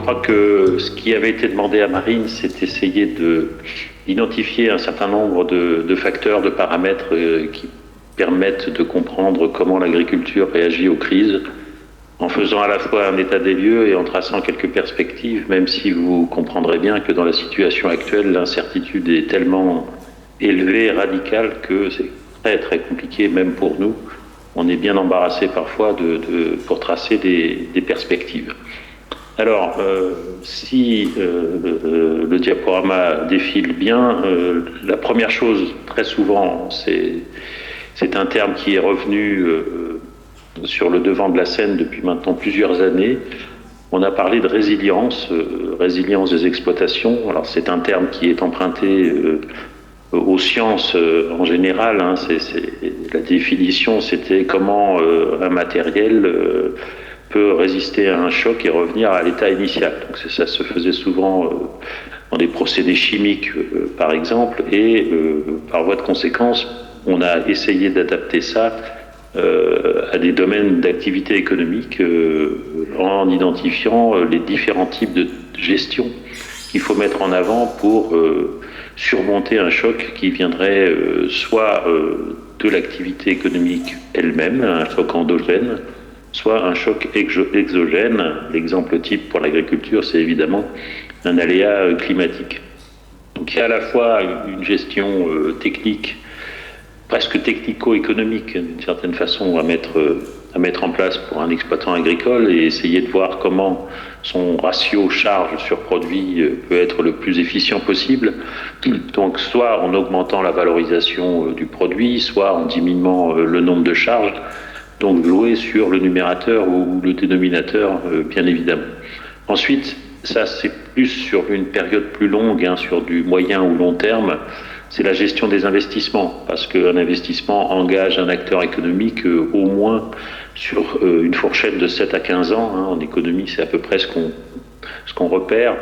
crois que ce qui avait été demandé à Marine, c'est d'essayer d'identifier un certain nombre de facteurs, de paramètres qui permettent de comprendre comment l'agriculture réagit aux crises, en faisant à la fois un état des lieux et en traçant quelques perspectives, même si vous comprendrez bien que dans la situation actuelle, l'incertitude est tellement élevée, radicale, que c'est très très compliqué, même pour nous. On est bien embarrassé parfois pour tracer des perspectives. Alors, si le diaporama défile bien, la première chose, très souvent, c'est un terme qui est revenu sur le devant de la scène depuis maintenant plusieurs années. On a parlé de résilience, résilience des exploitations. Alors, c'est un terme qui est emprunté aux sciences en général. Hein. La définition, c'était comment un matériel peut résister à un choc et revenir à l'état initial. Donc ça se faisait souvent dans des procédés chimiques, par exemple, et par voie de conséquence, on a essayé d'adapter ça à des domaines d'activité économique en identifiant les différents types de gestion qu'il faut mettre en avant pour surmonter un choc qui viendrait soit de l'activité économique elle-même, un choc endogène, soit un choc exogène. L'exemple type pour l'agriculture, c'est évidemment un aléa climatique. Donc il y a à la fois une gestion technique, presque technico-économique d'une certaine façon à mettre en place pour un exploitant agricole et essayer de voir comment son ratio charge sur produit peut être le plus efficient possible. Donc soit en augmentant la valorisation du produit, soit en diminuant le nombre de charges. Donc jouer sur le numérateur ou le dénominateur, bien évidemment. Ensuite, ça c'est plus sur une période plus longue, hein, sur du moyen ou long terme, c'est la gestion des investissements, parce qu'un investissement engage un acteur économique au moins sur une fourchette de 7 à 15 ans. Hein. En économie, c'est à peu près ce qu'on repère.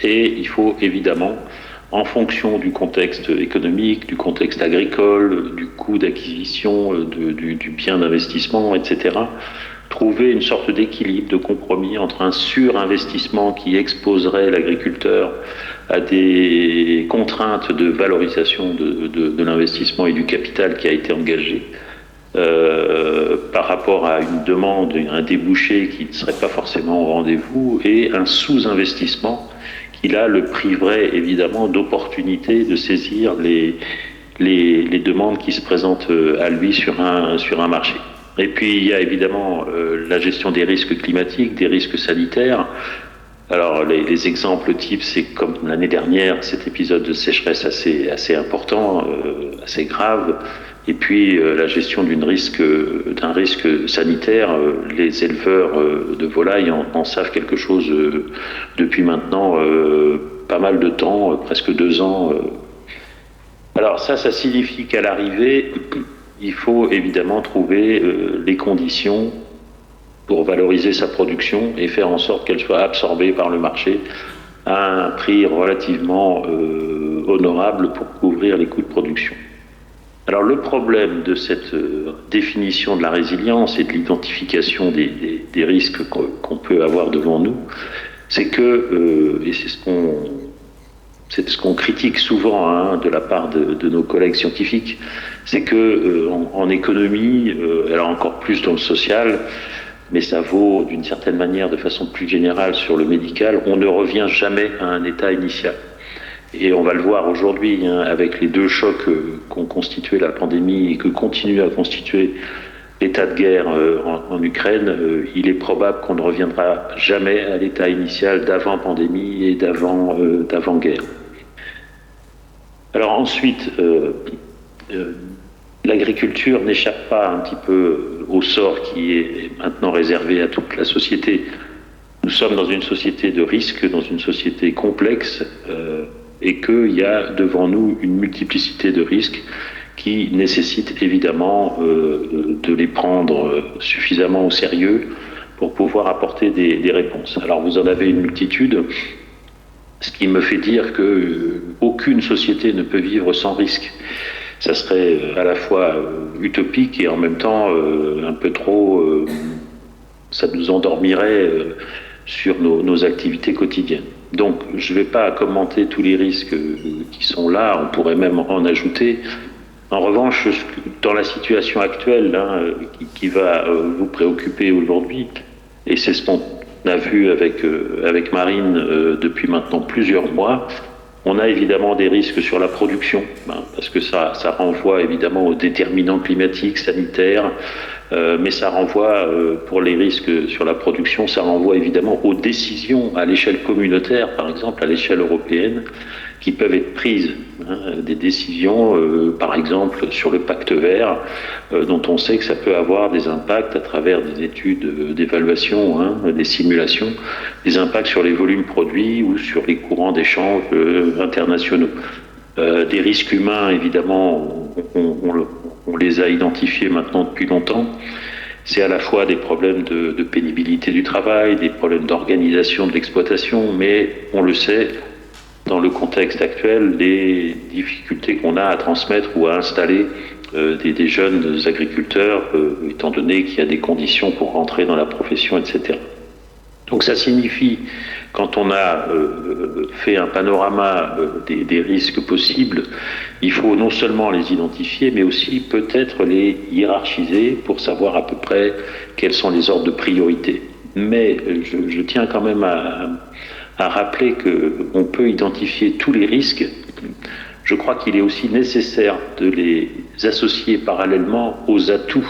Et il faut évidemment, en fonction du contexte économique, du contexte agricole, du coût d'acquisition, du bien d'investissement, etc., trouver une sorte d'équilibre, de compromis entre un surinvestissement qui exposerait l'agriculteur à des contraintes de valorisation de l'investissement et du capital qui a été engagé par rapport à une demande, un débouché qui ne serait pas forcément au rendez-vous, et un sous-investissement qui là le priverait évidemment d'opportunités de saisir les demandes qui se présentent à lui sur un marché. Et puis il y a évidemment la gestion des risques climatiques, des risques sanitaires. Alors les exemples types, c'est comme l'année dernière, cet épisode de sécheresse assez important, assez grave. Et puis la gestion d'un risque sanitaire. Les éleveurs de volailles en savent quelque chose depuis maintenant pas mal de temps, presque 2 ans. Alors ça signifie qu'à l'arrivée, il faut évidemment trouver les conditions pour valoriser sa production et faire en sorte qu'elle soit absorbée par le marché à un prix relativement honorable pour couvrir les coûts de production. Alors le problème de cette définition de la résilience et de l'identification des risques qu'on peut avoir devant nous, c'est que, et c'est ce qu'on critique souvent hein, de la part de nos collègues scientifiques, c'est que en économie, alors encore plus dans le social, mais ça vaut d'une certaine manière de façon plus générale sur le médical, on ne revient jamais à un état initial. Et on va le voir aujourd'hui hein, avec les 2 chocs qu'ont constitué la pandémie et que continue à constituer l'état de guerre en Ukraine. Il est probable qu'on ne reviendra jamais à l'état initial d'avant pandémie et d'avant guerre. Alors ensuite, l'agriculture n'échappe pas un petit peu au sort qui est maintenant réservé à toute la société. Nous sommes dans une société de risque, dans une société complexe, et qu'il y a devant nous une multiplicité de risques qui nécessitent évidemment de les prendre suffisamment au sérieux pour pouvoir apporter des réponses. Alors vous en avez une multitude, ce qui me fait dire qu'aucune société ne peut vivre sans risque. Ça serait à la fois utopique et en même temps un peu trop... ça nous endormirait sur nos activités quotidiennes. Donc, je ne vais pas commenter tous les risques qui sont là, on pourrait même en ajouter. En revanche, dans la situation actuelle qui va vous préoccuper aujourd'hui, et c'est ce qu'on a vu avec Marine depuis maintenant plusieurs mois, on a évidemment des risques sur la production, parce que ça renvoie évidemment aux déterminants climatiques, sanitaires, mais ça renvoie, pour les risques sur la production, ça renvoie évidemment aux décisions à l'échelle communautaire, par exemple à l'échelle européenne, qui peuvent être prises, des décisions, par exemple sur le pacte vert, dont on sait que ça peut avoir des impacts à travers des études d'évaluation, des simulations, des impacts sur les volumes produits ou sur les courants d'échange internationaux. Des risques humains, évidemment, on les a identifiés maintenant depuis longtemps. C'est à la fois des problèmes de pénibilité du travail, des problèmes d'organisation de l'exploitation, mais on le sait, dans le contexte actuel, les difficultés qu'on a à transmettre ou à installer des jeunes agriculteurs, étant donné qu'il y a des conditions pour rentrer dans la profession, etc. Donc ça signifie, quand on a fait un panorama des risques possibles, il faut non seulement les identifier, mais aussi peut-être les hiérarchiser pour savoir à peu près quels sont les ordres de priorité. Mais je tiens quand même à rappeler qu'on peut identifier tous les risques. Je crois qu'il est aussi nécessaire de les associer parallèlement aux atouts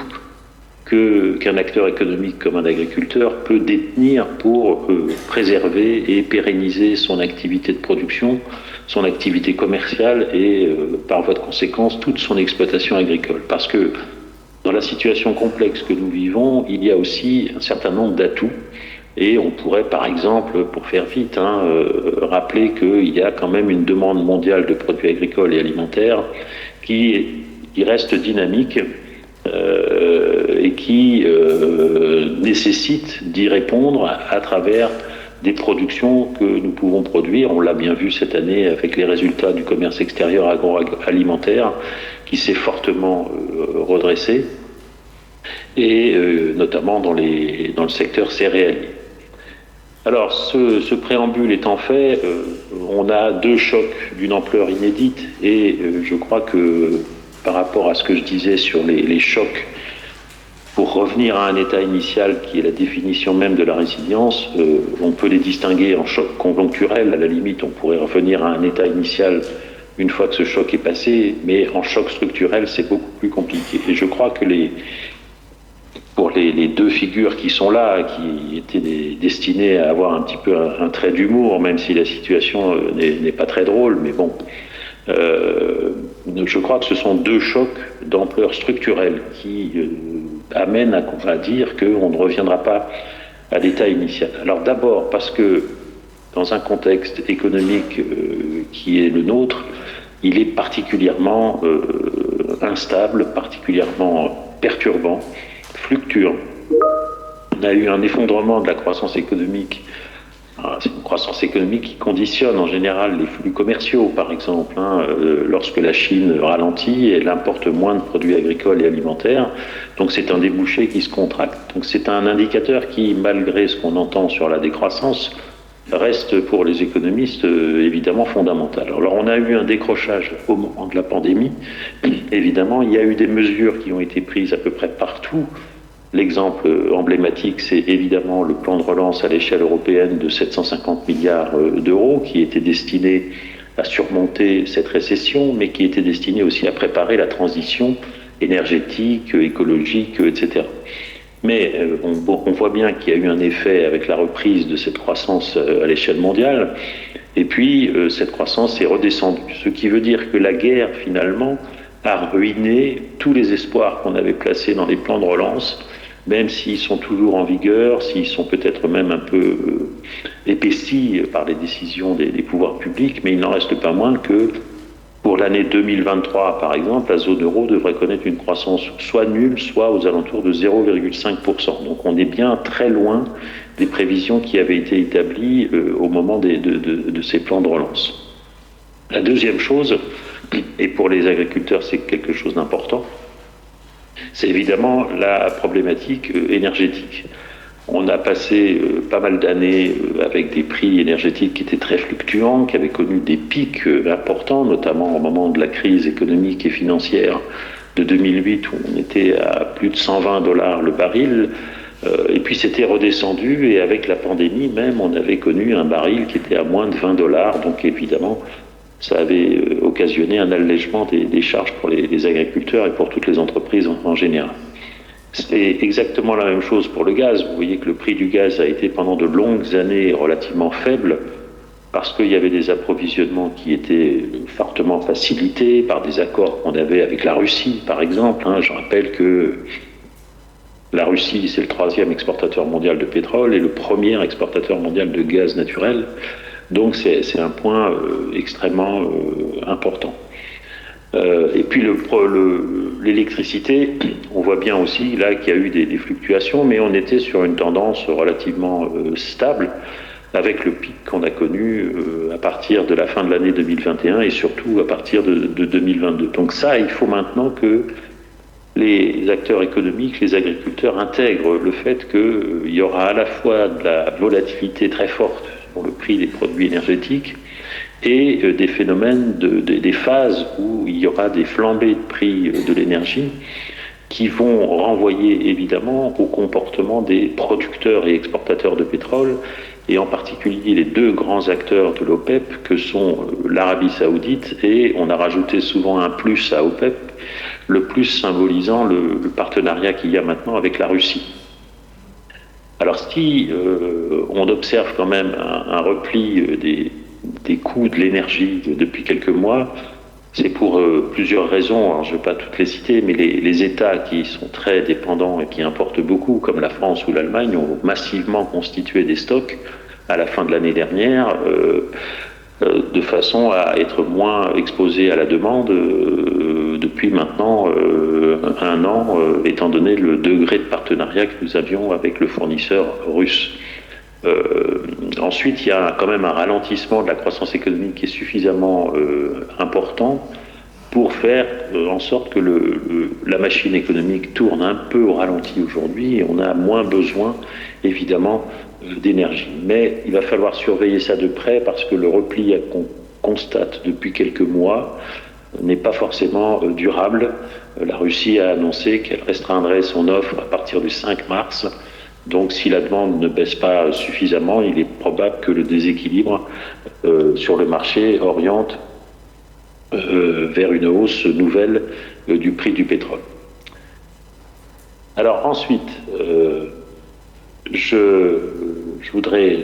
qu'un acteur économique comme un agriculteur peut détenir pour préserver et pérenniser son activité de production, son activité commerciale et, par voie de conséquence, toute son exploitation agricole. Parce que dans la situation complexe que nous vivons, il y a aussi un certain nombre d'atouts. Et on pourrait, par exemple, pour faire vite, rappeler qu'il y a quand même une demande mondiale de produits agricoles et alimentaires qui reste dynamique et qui nécessite d'y répondre à travers des productions que nous pouvons produire. On l'a bien vu cette année avec les résultats du commerce extérieur agroalimentaire qui s'est fortement redressé, et notamment dans le secteur céréalier. Alors, ce préambule étant fait, on a deux chocs d'une ampleur inédite, et je crois que par rapport à ce que je disais sur les chocs, pour revenir à un état initial qui est la définition même de la résilience, on peut les distinguer en choc conjoncturel. À la limite, on pourrait revenir à un état initial une fois que ce choc est passé, mais en choc structurel, c'est beaucoup plus compliqué. Et je crois que pour les deux figures qui sont là, qui étaient destinées à avoir un petit peu un trait d'humour, même si la situation n'est pas très drôle, mais bon, je crois que ce sont deux chocs d'ampleur structurelle qui amènent à dire qu'on ne reviendra pas à l'état initial. Alors d'abord parce que dans un contexte économique qui est le nôtre, il est particulièrement instable, particulièrement perturbant, fluctuant. On a eu un effondrement de la croissance économique. C'est une croissance économique qui conditionne en général les flux commerciaux, par exemple. Lorsque la Chine ralentit, elle importe moins de produits agricoles et alimentaires, donc c'est un débouché qui se contracte. Donc c'est un indicateur qui, malgré ce qu'on entend sur la décroissance, reste pour les économistes évidemment fondamental. Alors on a eu un décrochage au moment de la pandémie. Évidemment, il y a eu des mesures qui ont été prises à peu près partout. L'exemple emblématique, c'est évidemment le plan de relance à l'échelle européenne de 750 milliards d'euros qui était destiné à surmonter cette récession, mais qui était destiné aussi à préparer la transition énergétique, écologique, etc. Mais on voit bien qu'il y a eu un effet avec la reprise de cette croissance à l'échelle mondiale, et puis cette croissance est redescendue. Ce qui veut dire que la guerre, finalement, a ruiné tous les espoirs qu'on avait placés dans les plans de relance, même s'ils sont toujours en vigueur, s'ils sont peut-être même un peu épaissis par les décisions des pouvoirs publics, mais il n'en reste pas moins que pour l'année 2023, par exemple, la zone euro devrait connaître une croissance soit nulle, soit aux alentours de 0,5%. Donc on est bien très loin des prévisions qui avaient été établies au moment de ces plans de relance. La deuxième chose, et pour les agriculteurs c'est quelque chose d'important, c'est évidemment la problématique énergétique. On a passé pas mal d'années avec des prix énergétiques qui étaient très fluctuants, qui avaient connu des pics importants, notamment au moment de la crise économique et financière de 2008, où on était à plus de 120 dollars le baril. Et puis c'était redescendu, et avec la pandémie même, on avait connu un baril qui était à moins de 20 dollars. Donc évidemment, ça avait occasionné un allègement des charges pour les agriculteurs et pour toutes les entreprises en général. C'est exactement la même chose pour le gaz. Vous voyez que le prix du gaz a été pendant de longues années relativement faible parce qu'il y avait des approvisionnements qui étaient fortement facilités par des accords qu'on avait avec la Russie, par exemple. Je rappelle que la Russie, c'est le 3e exportateur mondial de pétrole et le 1er exportateur mondial de gaz naturel. Donc c'est un point extrêmement important. Et puis l'électricité, on voit bien aussi là qu'il y a eu des fluctuations, mais on était sur une tendance relativement stable, avec le pic qu'on a connu à partir de la fin de l'année 2021 et surtout à partir de 2022. Donc ça, il faut maintenant que les acteurs économiques, les agriculteurs intègrent le fait qu'il y aura à la fois de la volatilité très forte sur le prix des produits énergétiques, et des phénomènes, des phases où il y aura des flambées de prix de l'énergie qui vont renvoyer évidemment au comportement des producteurs et exportateurs de pétrole, et en particulier les deux grands acteurs de l'OPEP que sont l'Arabie Saoudite, et on a rajouté souvent un plus à OPEP, le plus symbolisant le partenariat qu'il y a maintenant avec la Russie. Alors si on observe quand même un repli des coûts de l'énergie depuis quelques mois, c'est pour plusieurs raisons. Alors, je ne vais pas toutes les citer, mais les États qui sont très dépendants et qui importent beaucoup, comme la France ou l'Allemagne, ont massivement constitué des stocks à la fin de l'année dernière, de façon à être moins exposés à la demande depuis maintenant un an, étant donné le degré de partenariat que nous avions avec le fournisseur russe. Ensuite, il y a quand même un ralentissement de la croissance économique qui est suffisamment important pour faire en sorte que la machine économique tourne un peu au ralenti aujourd'hui, et on a moins besoin, évidemment, d'énergie. Mais il va falloir surveiller ça de près, parce que le repli qu'on constate depuis quelques mois n'est pas forcément durable. La Russie a annoncé qu'elle restreindrait son offre à partir du 5 mars. Donc si la demande ne baisse pas suffisamment, il est probable que le déséquilibre sur le marché oriente vers une hausse nouvelle du prix du pétrole. Alors ensuite, je voudrais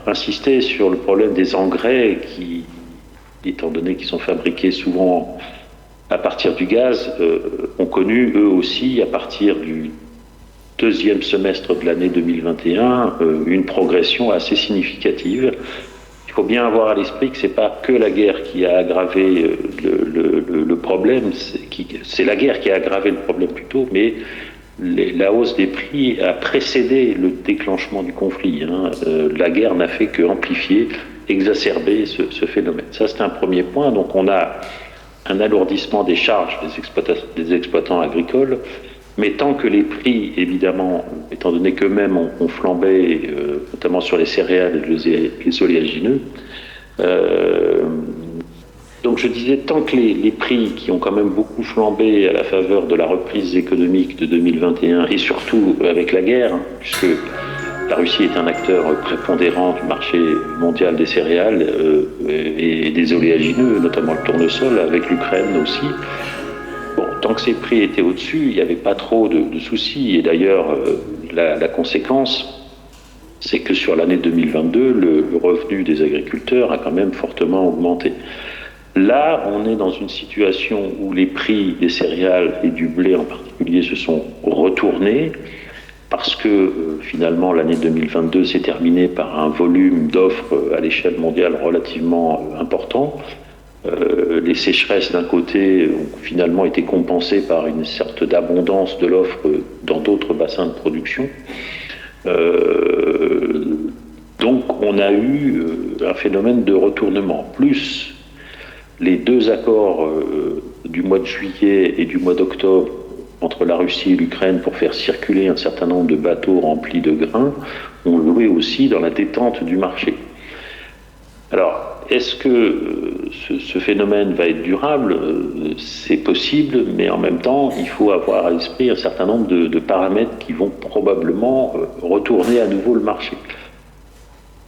insister sur le problème des engrais qui, étant donné qu'ils sont fabriqués souvent à partir du gaz, ont connu eux aussi à partir du deuxième semestre de l'année 2021 une progression assez significative. Il faut bien avoir à l'esprit que ce n'est pas que la guerre qui a aggravé le problème, c'est la guerre qui a aggravé le problème plutôt, mais la hausse des prix a précédé le déclenchement du conflit. La guerre n'a fait qu'amplifier, exacerber ce phénomène. Ça, c'est un premier point. Donc on a un alourdissement des charges des exploitants agricoles, mais tant que les prix, évidemment, étant donné qu'eux-mêmes ont flambé, notamment sur les céréales et les oléagineux, donc je disais, tant que les prix qui ont quand même beaucoup flambé à la faveur de la reprise économique de 2021, et surtout avec la guerre, puisque la Russie est un acteur prépondérant du marché mondial des céréales et des oléagineux, notamment le tournesol, avec l'Ukraine aussi. Bon, tant que ces prix étaient au-dessus, il n'y avait pas trop de soucis. Et d'ailleurs, la conséquence, c'est que sur l'année 2022, le revenu des agriculteurs a quand même fortement augmenté. Là, on est dans une situation où les prix des céréales et du blé en particulier se sont retournés, parce que finalement l'année 2022 s'est terminée par un volume d'offres à l'échelle mondiale relativement important. Les sécheresses d'un côté ont finalement été compensées par une sorte d'abondance de l'offre dans d'autres bassins de production. Donc on a eu un phénomène de retournement, plus les deux accords du mois de juillet et du mois d'octobre entre la Russie et l'Ukraine pour faire circuler un certain nombre de bateaux remplis de grains ont joué aussi dans la détente du marché. Alors, est-ce que ce phénomène va être durable? C'est possible, mais en même temps, il faut avoir à l'esprit un certain nombre de paramètres qui vont probablement retourner à nouveau le marché.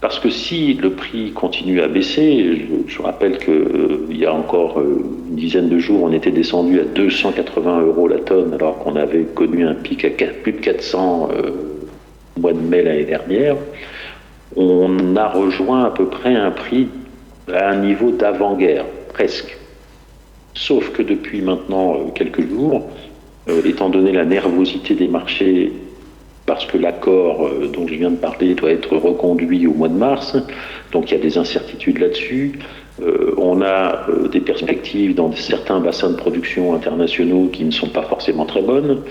Parce que si le prix continue à baisser, je rappelle qu'il y a encore une dizaine de jours, on était descendu à 280 € la tonne, alors qu'on avait connu un pic à plus de 400 au mois de mai l'année dernière. On a rejoint à peu près un prix à un niveau d'avant-guerre, presque. Sauf que depuis maintenant quelques jours, étant donné la nervosité des marchés, parce que l'accord dont je viens de parler doit être reconduit au mois de mars, donc il y a des incertitudes là-dessus. On a des perspectives dans certains bassins de production internationaux qui ne sont pas forcément très bonnes,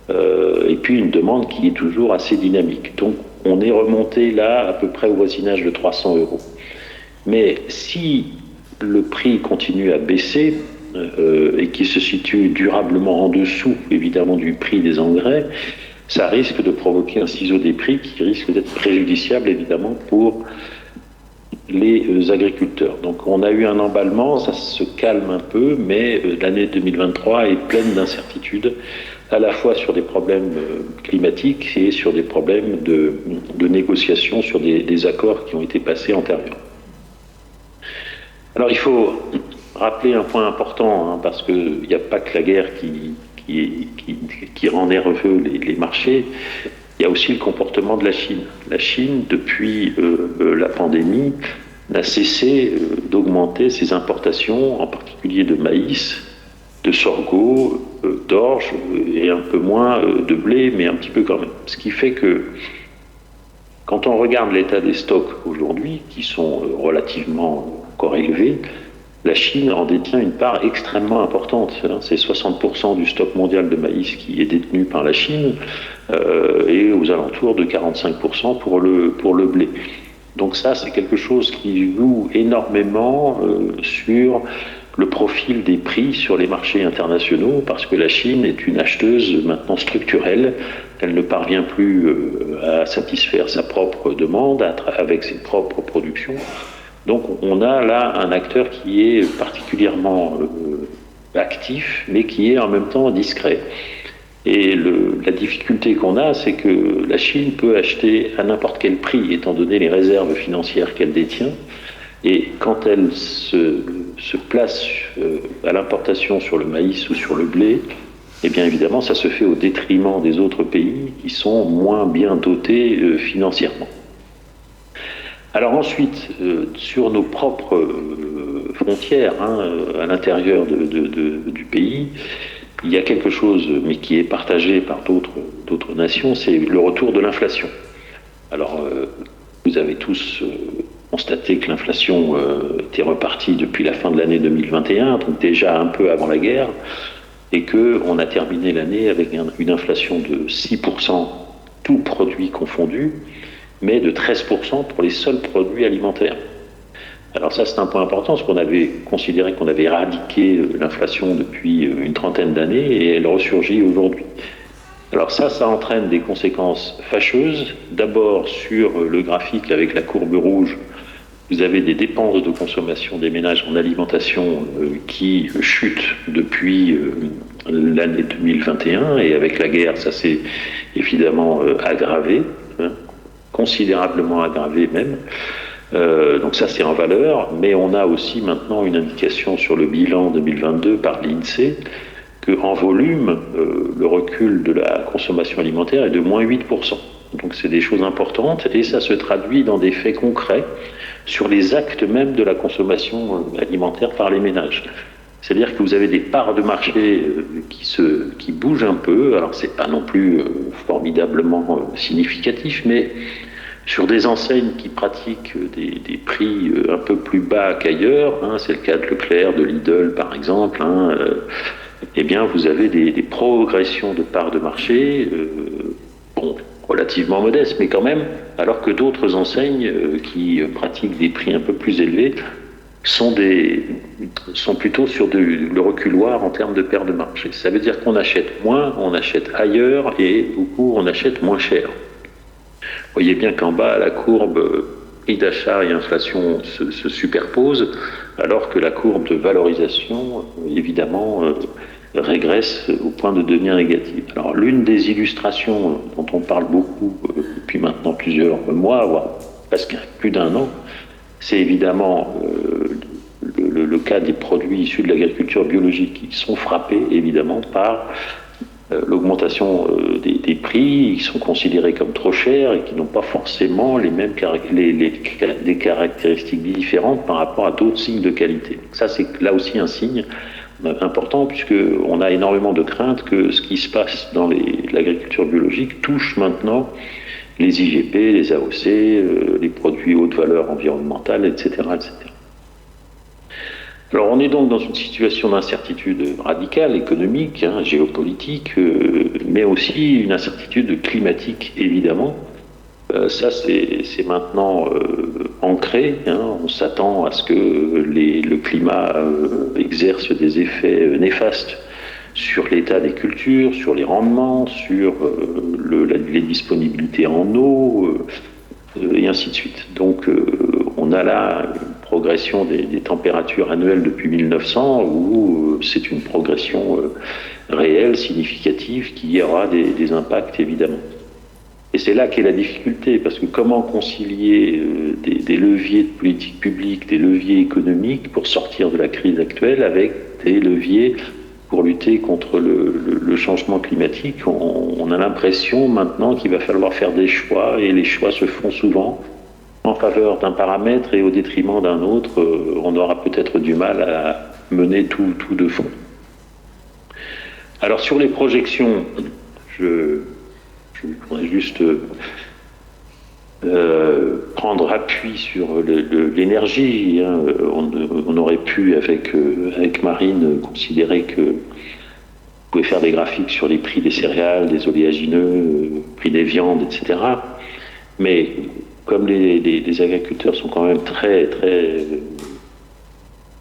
et puis une demande qui est toujours assez dynamique. Donc on est remonté là à peu près au voisinage de 300 €. Mais si le prix continue à baisser et qu'il se situe durablement en dessous, évidemment, du prix des engrais, ça risque de provoquer un ciseau des prix qui risque d'être préjudiciable, évidemment, pour les agriculteurs. Donc on a eu un emballement, ça se calme un peu, mais l'année 2023 est pleine d'incertitudes, à la fois sur des problèmes climatiques et sur des problèmes de négociation sur des accords qui ont été passés antérieurement. Alors il faut rappeler un point important, parce qu'il n'y a pas que la guerre qui rend nerveux les marchés, il y a aussi le comportement de la Chine. La Chine, depuis la pandémie, n'a cessé d'augmenter ses importations, en particulier de maïs, de sorgho, d'orge et un peu moins de blé, mais un petit peu quand même. Ce qui fait que quand on regarde l'état des stocks aujourd'hui, qui sont relativement encore élevés, la Chine en détient une part extrêmement importante. C'est 60% du stock mondial de maïs qui est détenu par la Chine et aux alentours de 45% pour le blé. Donc ça, c'est quelque chose qui joue énormément sur le profil des prix sur les marchés internationaux, parce que la Chine est une acheteuse maintenant structurelle. Elle ne parvient plus à satisfaire sa propre demande avec ses propres productions. Donc on a là un acteur qui est particulièrement actif, mais qui est en même temps discret. Et la difficulté qu'on a, c'est que la Chine peut acheter à n'importe quel prix, étant donné les réserves financières qu'elle détient. Et quand elle se place à l'importation sur le maïs ou sur le blé, eh bien évidemment, ça se fait au détriment des autres pays qui sont moins bien dotés financièrement. Alors ensuite, sur nos propres frontières, à l'intérieur du pays, il y a quelque chose, mais qui est partagé par d'autres nations, c'est le retour de l'inflation. Alors, vous avez tous constaté que l'inflation était repartie depuis la fin de l'année 2021, donc déjà un peu avant la guerre, et qu'on a terminé l'année avec une inflation de 6%, tous produits confondus, mais de 13% pour les seuls produits alimentaires. Alors ça, c'est un point important, parce qu'on avait considéré qu'on avait éradiqué l'inflation depuis une trentaine d'années, et elle ressurgit aujourd'hui. Alors ça entraîne des conséquences fâcheuses. D'abord, sur le graphique avec la courbe rouge, vous avez des dépenses de consommation des ménages en alimentation qui chutent depuis l'année 2021, et avec la guerre, ça s'est évidemment aggravé, considérablement aggravé même. Donc ça, c'est en valeur, mais on a aussi maintenant une indication sur le bilan 2022 par l'INSEE qu'en volume, le recul de la consommation alimentaire est de moins 8%. Donc c'est des choses importantes, et ça se traduit dans des faits concrets sur les actes même de la consommation alimentaire par les ménages. C'est-à-dire que vous avez des parts de marché qui bougent un peu. Alors c'est pas non plus formidablement significatif, mais sur des enseignes qui pratiquent des prix un peu plus bas qu'ailleurs, c'est le cas de Leclerc, de Lidl par exemple, eh bien vous avez des progressions de parts de marché, relativement modestes, mais quand même, alors que d'autres enseignes qui pratiquent des prix un peu plus élevés sont plutôt sur le reculoir en termes de perte de marché. Ça veut dire qu'on achète moins, on achète ailleurs et beaucoup on achète moins cher. Vous voyez bien qu'en bas, la courbe prix d'achat et inflation se superposent, alors que la courbe de valorisation, évidemment, régresse au point de devenir négative. Alors l'une des illustrations dont on parle beaucoup depuis maintenant plusieurs mois, voire presque plus d'un an, c'est évidemment le cas des produits issus de l'agriculture biologique qui sont frappés évidemment par l'augmentation des prix, qui sont considérés comme trop chers et qui n'ont pas forcément les mêmes des caractéristiques différentes par rapport à d'autres signes de qualité. Ça, c'est là aussi un signe important, puisqu'on a énormément de craintes que ce qui se passe dans l'agriculture biologique touche maintenant les IGP, les AOC, les produits haute valeur environnementale, etc., etc. Alors on est donc dans une situation d'incertitude radicale, économique, géopolitique, mais aussi une incertitude climatique, évidemment. Ça, c'est maintenant ancré. On s'attend à ce que le climat exerce des effets néfastes sur l'état des cultures, sur les rendements, sur les disponibilités en eau, et ainsi de suite. Donc on a là une progression des températures annuelles depuis 1900 où c'est une progression réelle, significative, qui aura des impacts évidemment. Et c'est là qu'est la difficulté, parce que comment concilier des leviers de politique publique, des leviers économiques pour sortir de la crise actuelle avec des leviers pour lutter contre le changement climatique. On a l'impression maintenant qu'il va falloir faire des choix, et les choix se font souvent en faveur d'un paramètre et au détriment d'un autre. On aura peut-être du mal à mener tout de fond. Alors sur les projections, je voudrais juste prendre appui sur l'énergie. On aurait pu, avec Marine, considérer que on pouvait faire des graphiques sur les prix des céréales, des oléagineux, prix des viandes, etc. Mais comme les agriculteurs sont quand même très, très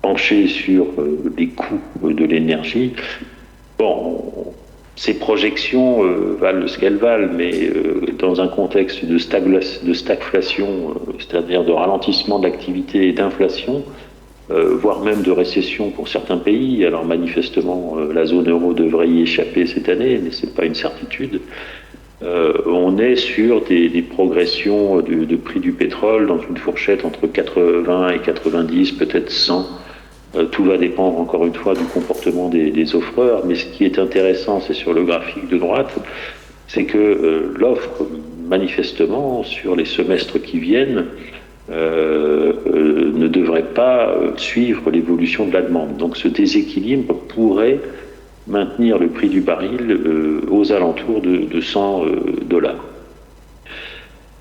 penchés sur les coûts de l'énergie, bon, ces projections valent ce qu'elles valent, mais dans un contexte de stagflation, c'est-à-dire de ralentissement de l'activité et d'inflation, voire même de récession pour certains pays. Alors manifestement, la zone euro devrait y échapper cette année, mais ce n'est pas une certitude. On est sur des progressions de prix du pétrole dans une fourchette entre 80 et 90, peut-être 100. Tout va dépendre encore une fois du comportement des offreurs, mais ce qui est intéressant, c'est sur le graphique de droite, c'est que l'offre, manifestement, sur les semestres qui viennent, ne devrait pas suivre l'évolution de la demande. Donc ce déséquilibre pourrait maintenir le prix du baril aux alentours de 100 $.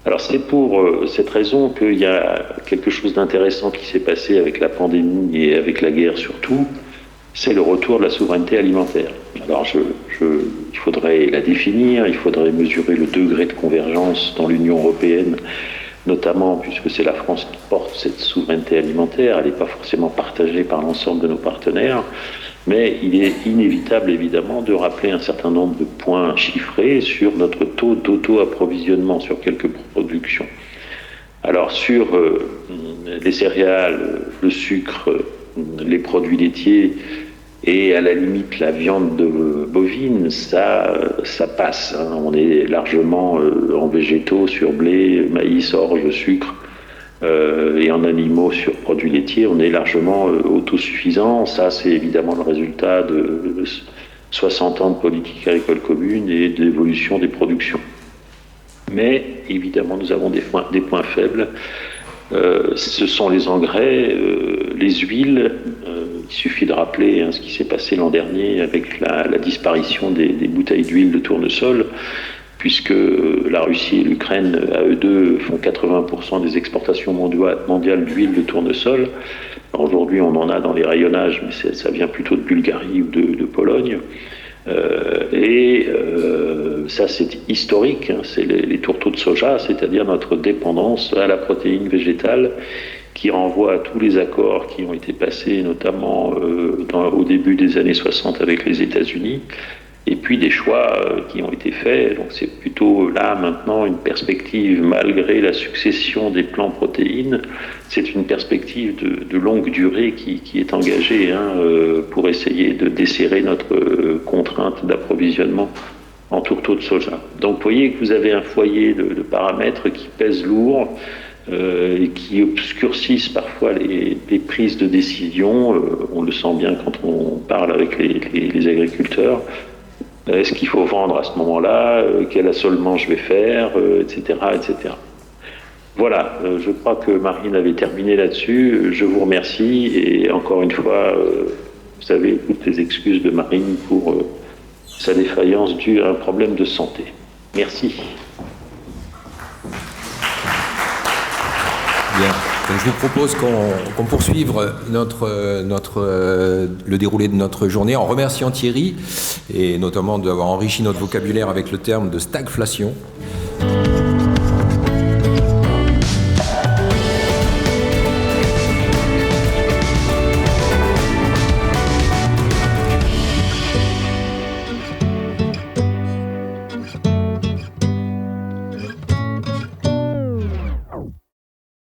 Alors c'est pour cette raison qu'il y a quelque chose d'intéressant qui s'est passé avec la pandémie et avec la guerre surtout, c'est le retour de la souveraineté alimentaire. Alors il faudrait la définir, il faudrait mesurer le degré de convergence dans l'Union européenne, notamment puisque c'est la France qui porte cette souveraineté alimentaire, elle n'est pas forcément partagée par l'ensemble de nos partenaires. Mais il est inévitable, évidemment, de rappeler un certain nombre de points chiffrés sur notre taux d'auto-approvisionnement sur quelques productions. Alors, sur les céréales, le sucre, les produits laitiers et à la limite la viande bovine, ça passe. On est largement en végétaux, sur blé, maïs, orge, sucre. Et en animaux sur produits laitiers, on est largement autosuffisant. Ça, c'est évidemment le résultat de 60 ans de politique agricole commune et de l'évolution des productions. Mais évidemment, nous avons des points faibles. Ce sont les engrais, les huiles. Il suffit de rappeler ce qui s'est passé l'an dernier avec la disparition des bouteilles d'huile de tournesol, puisque la Russie et l'Ukraine, à eux deux, font 80% des exportations mondiales d'huile de tournesol. Aujourd'hui, on en a dans les rayonnages, mais ça vient plutôt de Bulgarie ou de Pologne. Ça, c'est historique, c'est les tourteaux de soja, c'est-à-dire notre dépendance à la protéine végétale qui renvoie à tous les accords qui ont été passés, notamment au début des années 60 avec les États-Unis, et puis des choix qui ont été faits. Donc c'est plutôt là maintenant une perspective, malgré la succession des plans protéines, c'est une perspective de longue durée qui est engagée pour essayer de desserrer notre contrainte d'approvisionnement en tourteaux de soja. Donc vous voyez que vous avez un foyer de paramètres qui pèsent lourd, et qui obscurcissent parfois les prises de décision. On le sent bien quand on parle avec les agriculteurs. Est-ce qu'il faut vendre à ce moment-là? Quel assolement je vais faire? Etc., etc. Voilà, je crois que Marine avait terminé là-dessus. Je vous remercie et encore une fois, vous savez, toutes les excuses de Marine pour sa défaillance due à un problème de santé. Merci. Bien. Donc je vous propose qu'on poursuive le déroulé de notre journée en remerciant Thierry et notamment d'avoir enrichi notre vocabulaire avec le terme de stagflation.